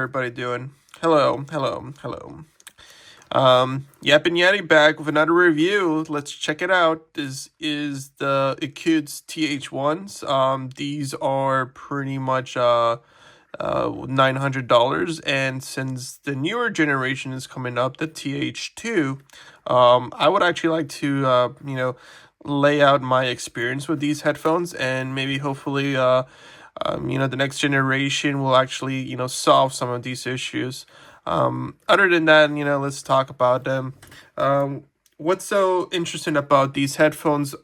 Everybody doing? Hello. Yep, and Yeti back with another review. Let's check it out. This is the Ecoute Th1s. These are pretty much $900, and since the newer generation is coming up, the Th2, I would actually like to lay out my experience with these headphones, and maybe hopefully the next generation will actually, solve some of these issues. Other than that, let's talk about them. What's so interesting about these headphones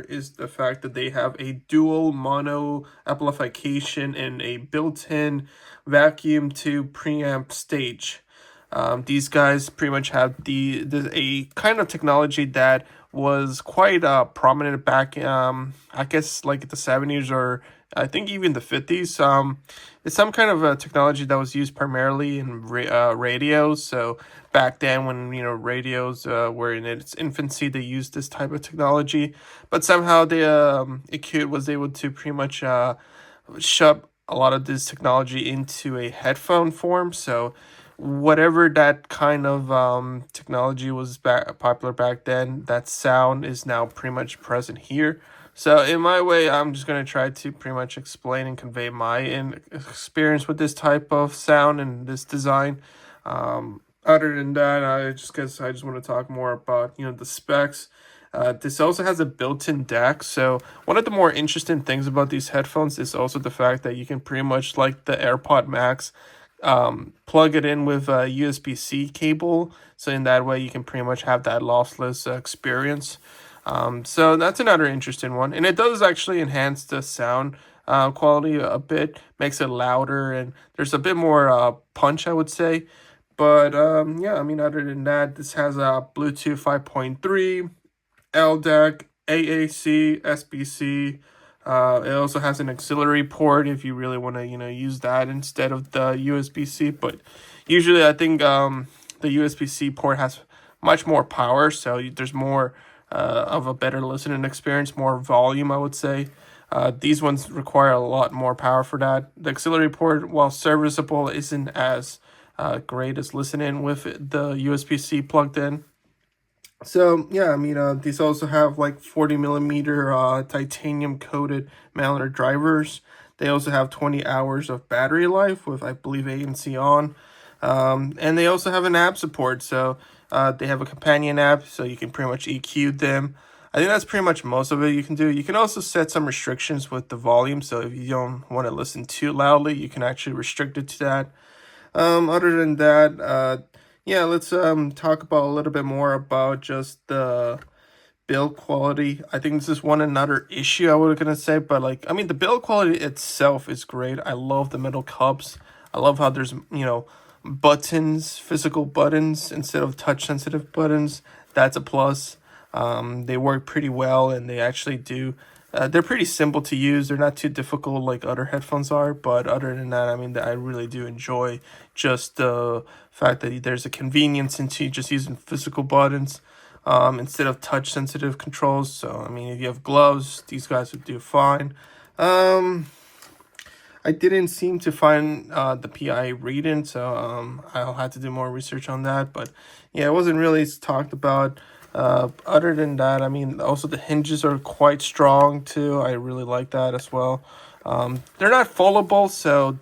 is the fact that they have a dual mono amplification and a built-in vacuum to preamp stage. These guys pretty much have a kind of technology that was quite prominent back, I guess, like the 70s, or I think even the 50s. It's some kind of a technology that was used primarily in radios. So back then, when radios were in its infancy, they used this type of technology. But somehow Ecoute was able to pretty much shove a lot of this technology into a headphone form. So whatever that kind of technology was popular back then, that sound is now pretty much present here. So in my way, I'm just going to try to pretty much explain and convey my experience with this type of sound and this design. Other than that, I just want to talk more about the specs. This also has a built-in DAC. So one of the more interesting things about these headphones is also the fact that you can pretty much, like the AirPod Max, plug it in with a USB-C cable. So in that way, you can pretty much have that lossless experience. So that's another interesting one. And it does actually enhance the sound quality a bit, makes it louder, and there's a bit more punch, I would say. But yeah, I mean, other than that, this has a Bluetooth 5.3, LDAC, AAC, SBC. It also has an auxiliary port if you really want to, use that instead of the USB-C. But usually, I think the USB-C port has much more power, so there's more of a better listening experience, more volume, I would say. These ones require a lot more power for that. The auxiliary port, while serviceable, isn't as great as listening with the USB-C plugged in. So yeah, I mean, these also have like 40mm titanium coated mallard drivers. They also have 20 hours of battery life with, I believe, ANC on. And they also have an app support. So they have a companion app, so you can pretty much EQ them. I think that's pretty much most of it you can do. You can also set some restrictions with the volume. So if you don't want to listen too loudly, you can actually restrict it to that. Other than that, yeah, let's talk about a little bit more about just the build quality. I think this is another issue I was gonna say, but like, I mean, the build quality itself is great. I love the metal cups. I love how there's buttons, physical buttons instead of touch sensitive buttons. That's a plus. They work pretty well, and they actually do. They're pretty simple to use. They're not too difficult like other headphones are. But other than that, I mean, I really do enjoy just the fact that there's a convenience into just using physical buttons instead of touch sensitive controls. So, I mean, if you have gloves, these guys would do fine. I didn't seem to find the PI reading, so I'll have to do more research on that. But yeah, it wasn't really talked about. Other than that, I mean, also the hinges are quite strong too. I really like that as well. They're not foldable, so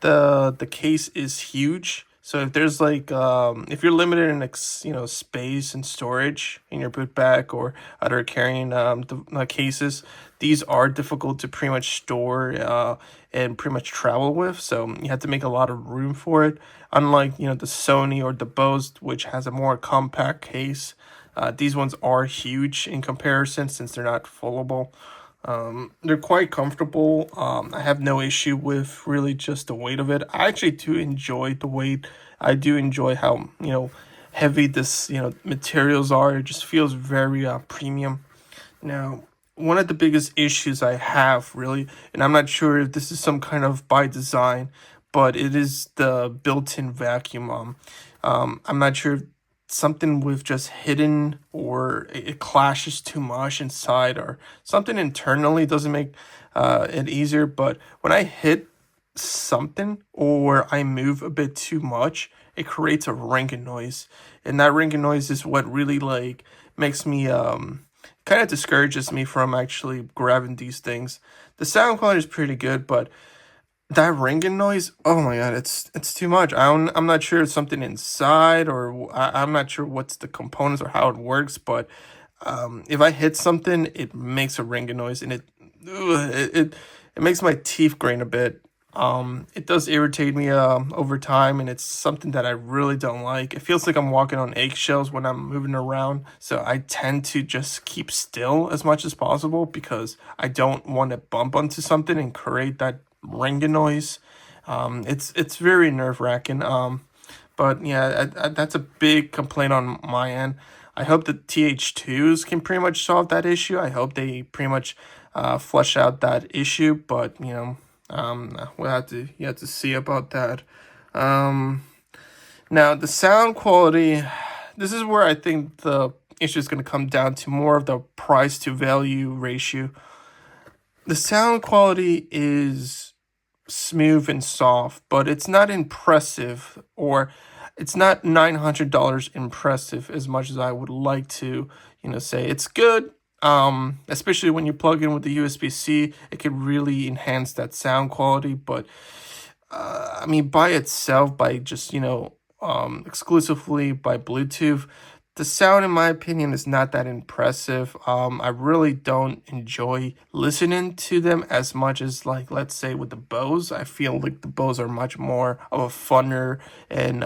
the case is huge. So if there's like if you're limited in space and storage in your boot bag or other carrying cases, these are difficult to pretty much store and pretty much travel with. So you have to make a lot of room for it. Unlike the Sony or the Bose, which has a more compact case, these ones are huge in comparison since they're not foldable. They're quite comfortable. I have no issue with really just the weight of it. I actually do enjoy the weight. I do enjoy how, heavy this, materials are. It just feels very premium. Now, one of the biggest issues I have really, and I'm not sure if this is some kind of by design, but it is the built-in vacuum. I'm not sure if something with just hidden or it clashes too much inside or something internally doesn't make it easier. But when I hit something or I move a bit too much, it creates a ringing noise. And that ringing noise is what really like makes me kind of discourages me from actually grabbing these things. The sound quality is pretty good, but that ringing noise, oh my god, it's too much. I'm not sure it's something inside or I'm not sure what's the components or how it works, but if I hit something, it makes a ringing noise, and it makes my teeth grind a bit. It does irritate me over time, and it's something that I really don't like. It feels like I'm walking on eggshells when I'm moving around, so I tend to just keep still as much as possible because I don't want to bump onto something and create that ringing noise. It's very nerve wracking. But yeah, that's a big complaint on my end. I hope the TH2s can pretty much solve that issue. I hope they pretty much flush out that issue. But we'll have to you have to see about that. Um, Now the sound quality. This is where I think the issue is going to come down to more of the price to value ratio. The sound quality is smooth and soft, but it's not impressive, or it's not $900 impressive as much as I would like to, say it's good. Especially when you plug in with the USB-C, it could really enhance that sound quality. But I mean, by itself, by just exclusively by Bluetooth, the sound, in my opinion, is not that impressive. I really don't enjoy listening to them as much as, like, let's say with the Bose. I feel like the Bose are much more of a funner and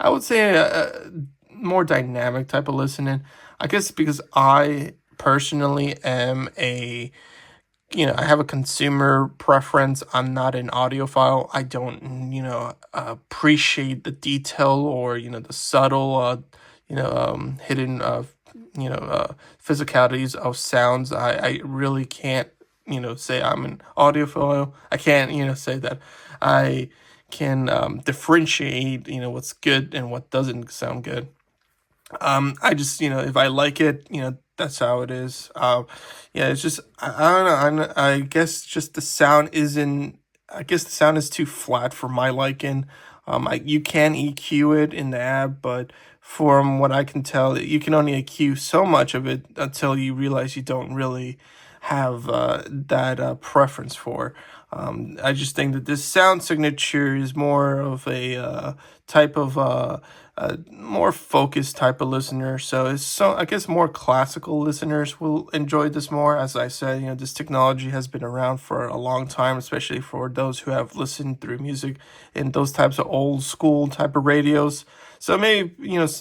I would say a more dynamic type of listening. I guess because I personally am I have a consumer preference. I'm not an audiophile. I don't, appreciate the detail or, the subtle, hidden, physicalities of sounds. I really can't, say I'm an audiophile. I can't, say that I can differentiate, what's good and what doesn't sound good. I just, if I like it, that's how it is. Yeah, it's just, I don't know. I guess just the sound isn't, I guess the sound is too flat for my liking. You can EQ it in the app, but from what I can tell, you can only EQ so much of it until you realize you don't really have that preference for. I just think that this sound signature is more of a type of a more focused type of listener. So I guess more classical listeners will enjoy this more. As I said, this technology has been around for a long time, especially for those who have listened through music in those types of old school type of radios. So maybe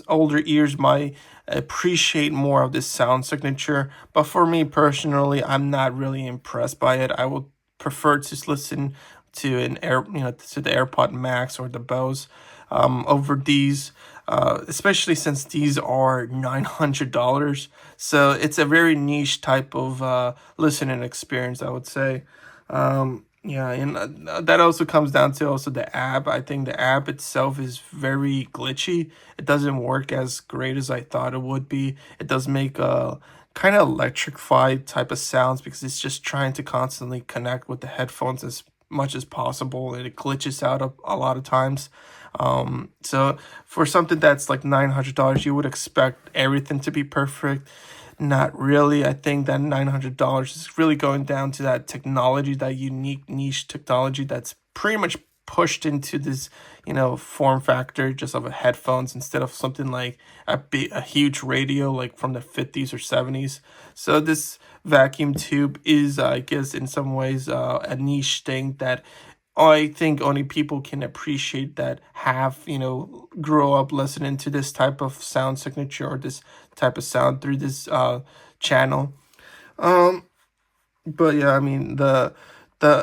older ears might appreciate more of this sound signature. But for me personally, I'm not really impressed by it. I would prefer to listen to to the AirPod Max or the Bose over these, especially since these are $900. So it's a very niche type of listening experience, I would say. Yeah, and that also comes down to also the app. I think the app itself is very glitchy. It doesn't work as great as I thought it would be. It does make a kind of electrified type of sounds because it's just trying to constantly connect with the headphones as much as possible, and it glitches out a lot of times. So for something that's like $900, you would expect everything to be perfect. Not really. I think that $900 is really going down to that technology, that unique niche technology that's pretty much pushed into this, form factor just of a headphones instead of something like a huge radio like from the 50s or 70s. So this vacuum tube is, I guess, in some ways, a niche thing that I think only people can appreciate that have, grow up listening to this type of sound signature or this type of sound through this channel. Um, but yeah, I mean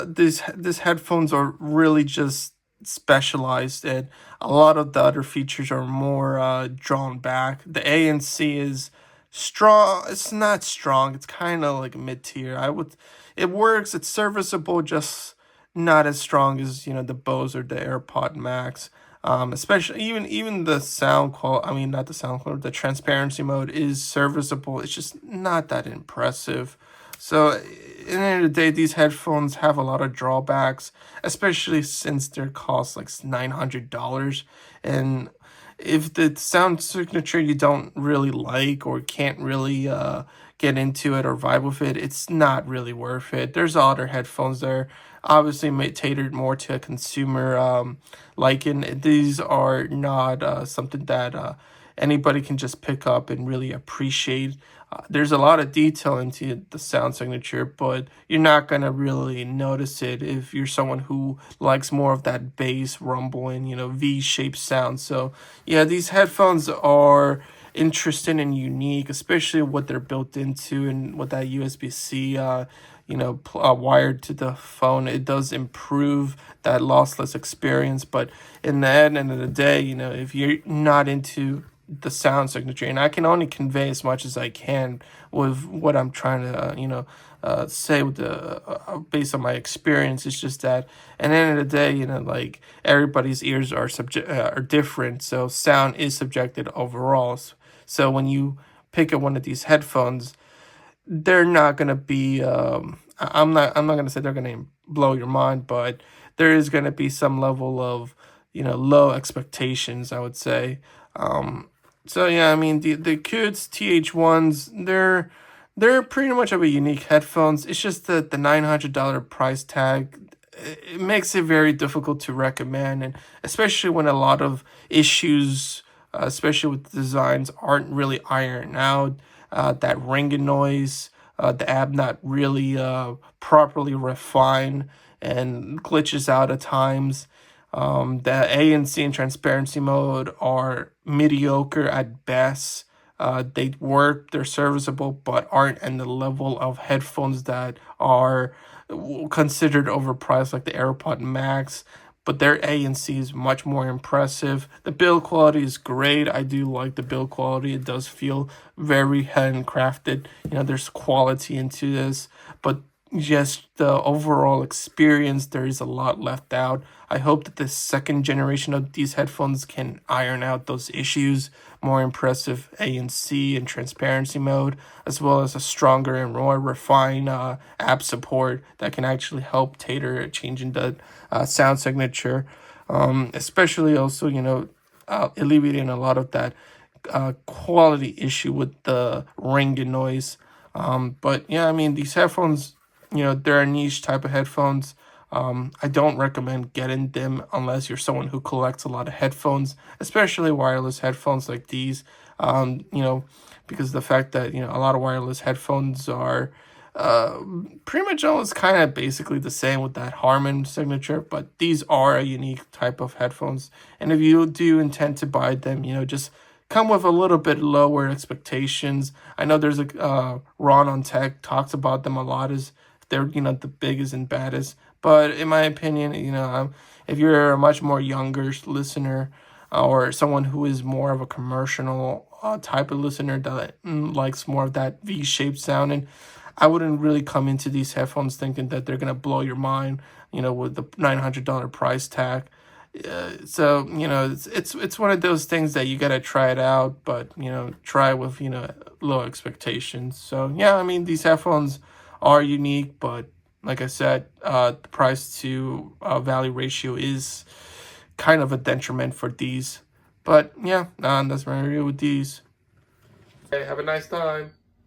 these headphones are really just specialized, and a lot of the other features are more drawn back. The ANC is strong. It's not strong. It's kind of like mid tier. It works. It's serviceable. Just not as strong as the Bose or the AirPod Max. Especially even the sound quality. I mean, not the sound quality. The transparency mode is serviceable. It's just not that impressive. So at the end of the day, these headphones have a lot of drawbacks, especially since their cost like $900. And if the sound signature you don't really like or can't really get into it or vibe with it, it's not really worth it. There's other headphones there, obviously catered more to a consumer liking. These are not something that anybody can just pick up and really appreciate. There's a lot of detail into the sound signature, but you're not gonna really notice it if you're someone who likes more of that bass rumbling, V-shaped sound. So yeah, these headphones are interesting and unique, especially what they're built into and with that USB-C, wired to the phone. It does improve that lossless experience, but in the end of the day, if you're not into the sound signature, and I can only convey as much as I can with what I'm trying to say with the based on my experience. It's just that at the end of the day, like everybody's ears are different, so sound is subjective overall. So when you pick up one of these headphones, they're not gonna be I'm not gonna say they're gonna blow your mind, but there is gonna be some level of low expectations, I would say. So yeah, I mean the Ecoute Th1s, they're pretty much of a unique headphones. It's just that the $900 price tag, it makes it very difficult to recommend, and especially when a lot of issues, especially with designs, aren't really ironed out. That ringing noise, the app not really properly refined and glitches out at times. The ANC and transparency mode are mediocre at best. They work, they're serviceable, but aren't in the level of headphones that are considered overpriced, like the AirPod Max. But their ANC is much more impressive. The build quality is great. I do like the build quality. It does feel very handcrafted. There's quality into this, but just the overall experience, there is a lot left out. I hope that the second generation of these headphones can iron out those issues. More impressive ANC and transparency mode, as well as a stronger and more refined app support that can actually help tailor changing the sound signature, especially also alleviating a lot of that quality issue with the ring and noise. But yeah, I mean these headphones, they're a niche type of headphones. I don't recommend getting them unless you're someone who collects a lot of headphones, especially wireless headphones like these. Because the fact that a lot of wireless headphones are pretty much almost kind of basically the same with that Harman signature, but these are a unique type of headphones. And if you do intend to buy them, just come with a little bit lower expectations. I know there's Ron on Tech talks about them a lot as they're the biggest and baddest, but in my opinion, if you're a much more younger listener, or someone who is more of a commercial type of listener that likes more of that V-shaped sound, and I wouldn't really come into these headphones thinking that they're gonna blow your mind, with the $900 price tag. So it's one of those things that you gotta try it out, but try with low expectations. So yeah, I mean these headphones are unique, but like I said, the price to value ratio is kind of a detriment for these. But yeah, that's my review with these. Hey, have a nice time.